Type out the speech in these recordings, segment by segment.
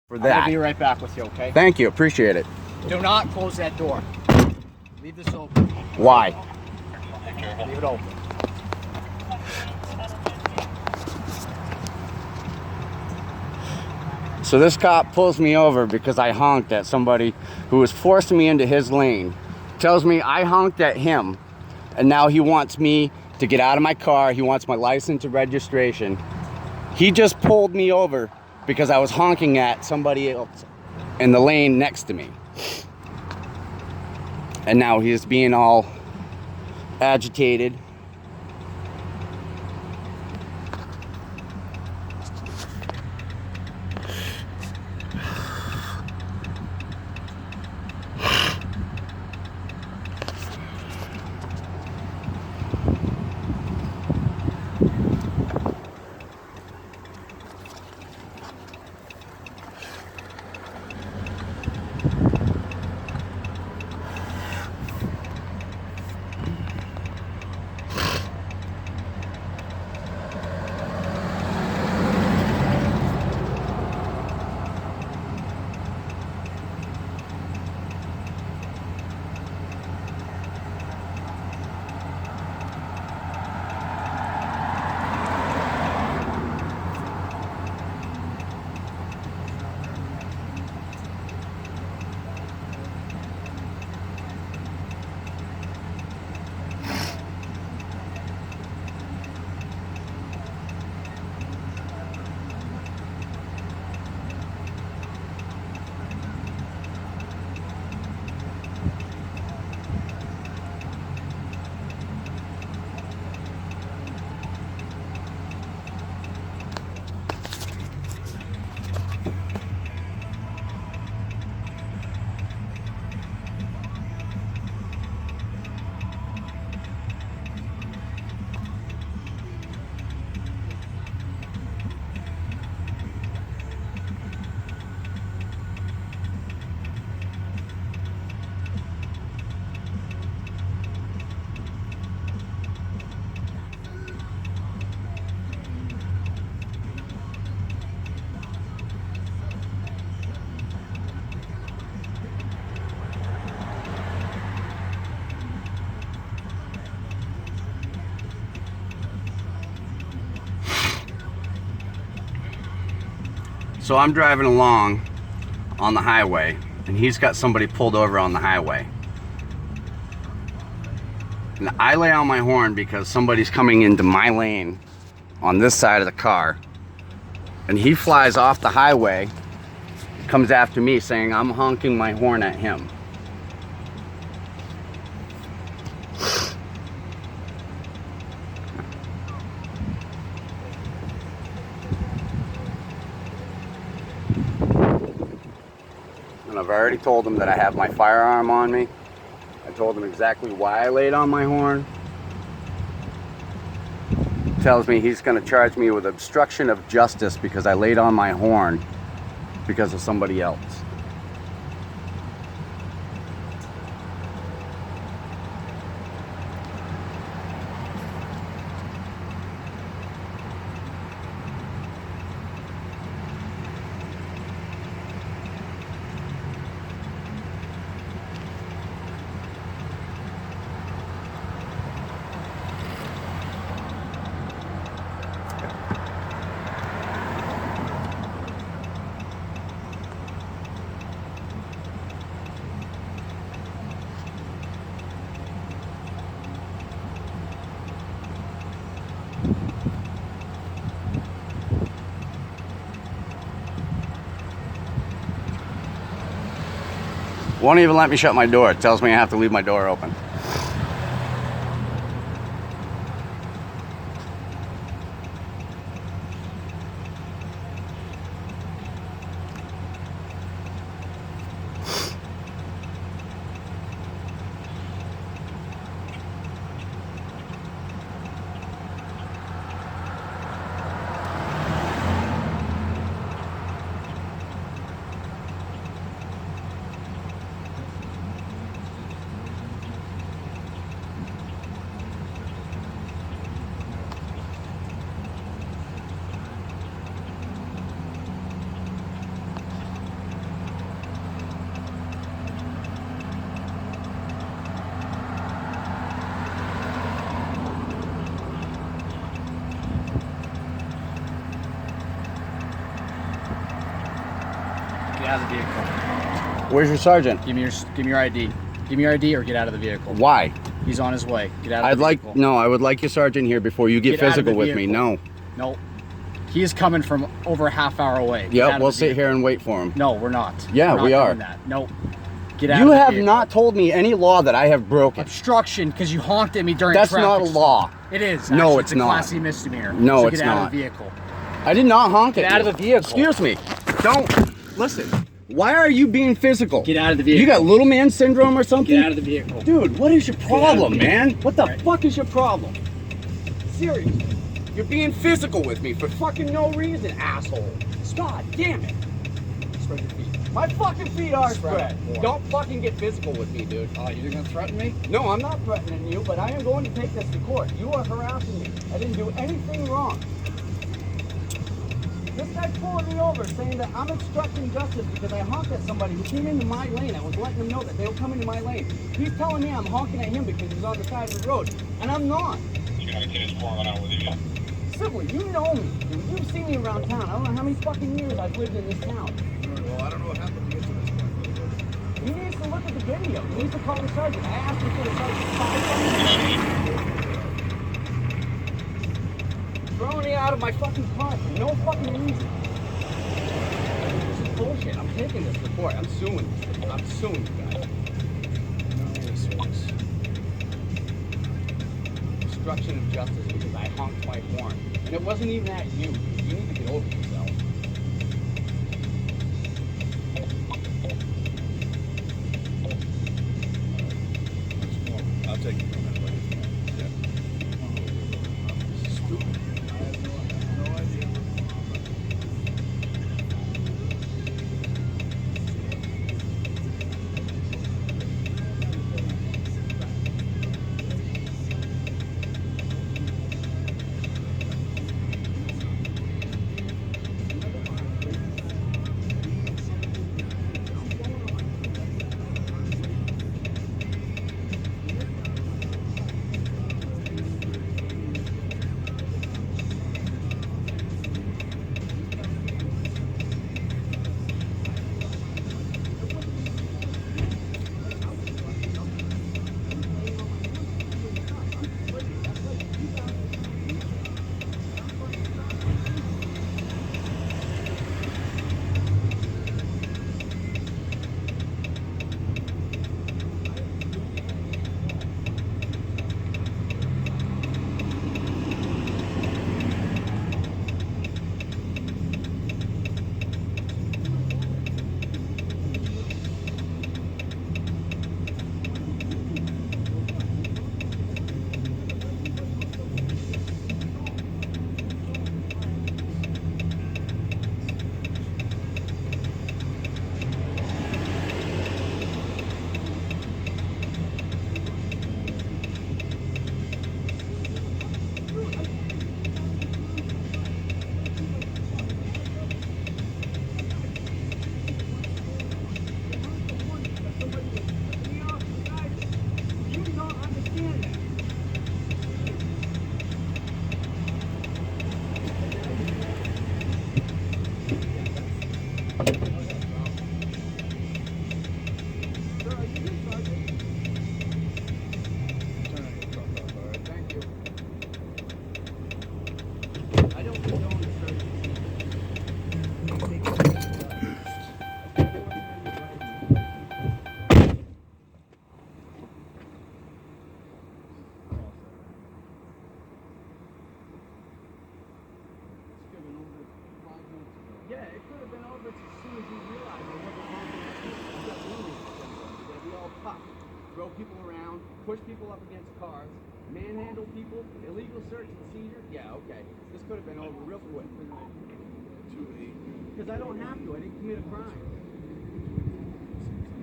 for that. I'll be right back with you, okay? Thank you, appreciate it. Do not close that door. Leave this open. Why? Leave it open. So this cop pulls me over because I honked at somebody who was forcing me into his lane. Tells me I honked at him, and now he wants me to get out of my car. He wants my license and registration. He just pulled me over because I was honking at somebody else in the lane next to me. And now he's being all agitated. So I'm driving along on the highway, and he's got somebody pulled over on the highway. And I lay on my horn because somebody's coming into my lane on this side of the car. And he flies off the highway, comes after me saying I'm honking my horn at him. And I've already told him that I have my firearm on me. I told him exactly why I laid on my horn. Tells me he's going to charge me with obstruction of justice because I laid on my horn because of somebody else. Won't even let me shut my door. It tells me I have to leave my door open. Get out of the vehicle. Where's your sergeant? Give me your ID. Give me your ID or get out of the vehicle. Why? He's on his way. Get out of the vehicle. I would like your sergeant here before you get physical with me. No. No. He is coming from over a half hour away. Yep, we'll sit here and wait for him. No, we're not. Yeah, we are. No. Get out You of the have vehicle. not told me any law that I have broken. Obstruction because you honked at me during That's traffic not a law. stop. It is. No, actually. it's a not. Class C misdemeanor. No, so it's get out not. of the vehicle. I did not honk at you. Get out of the vehicle. Excuse me. Don't. Listen. Why are you being physical? Get out of the vehicle. You got little man syndrome or something? Get out of the vehicle. Dude, what is your problem, man? What the Right. fuck is your problem? Seriously. You're being physical with me for fucking no reason, asshole. God damn it. Spread your feet. My fucking feet are spread. More. Don't fucking get physical with me, dude. Oh, you're gonna threaten me? No, I'm not threatening you, but I am going to take this to court. You are harassing me. I didn't do anything wrong. This guy's pulling me over saying that I'm obstructing justice because I honked at somebody who came into my lane. I was letting them know that they were coming to my lane. He's telling me I'm honking at him because he's on the side of the road, and I'm not. You got a kid that's pouring out with you yet? Simply, you know me. Dude. You've seen me around town. I don't know how many fucking years I've lived in this town. Well, I don't know what happened to get to this point. He needs to look at the video. He needs to call the sergeant. I asked him for the sergeant 5 times. Throwing me out of my fucking car for no fucking reason. This is bullshit. I'm taking this to court. I'm suing. I'm suing you guys. Obstruction of justice because I honked my horn. And it wasn't even at you. You need to get over yourself. I'll take it from that way. Yeah. Stupid. I have no idea. Yeah, it could have been over as soon as you realized I wasn't honking at you. You got women that be all tough, throw people around, push people up against cars, manhandle people, illegal search and seizure. Yeah, okay. This could have been over real quick. Because I don't have to. I didn't commit a crime.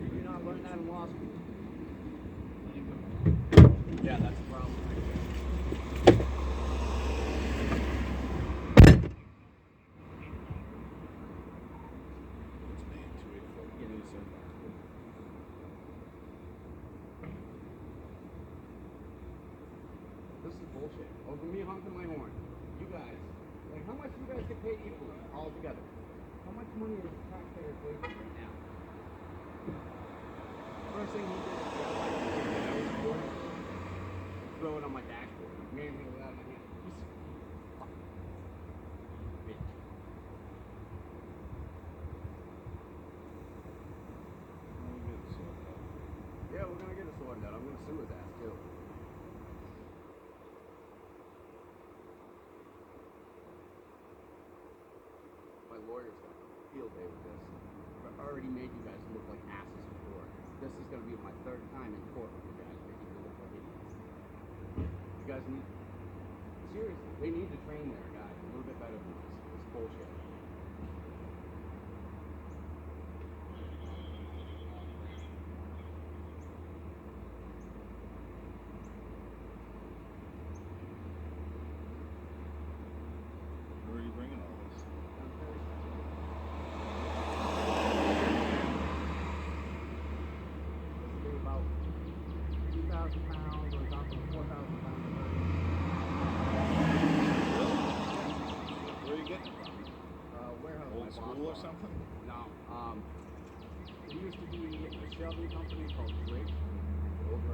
Did you not learn that in law school? Yeah, that's the problem. This is bullshit. Over me honking my horn. You guys, like, how much do you guys get paid equally all together? How much money is taxpayers wasting right now? First thing he did is throw it on my dashboard. Made me out of my hand. Piece of fuck. Bitch. We'll get it sorted out. Yeah, we're gonna get it sorted out. I'm gonna sue his ass too. My lawyer's got a field day with this. I've already made you guys look like asses before. This is gonna be my third time in court with you guys, making you look like idiots. You guys need, seriously, they need to train their guys a little bit better than this. This bullshit. Where are you bringing all this? This will be about 2,000 pounds or down to 4,000 pounds. Where are you getting it from? Warehouse. my Old boss school or bought. something? No. There used to be a shelving company called Drake over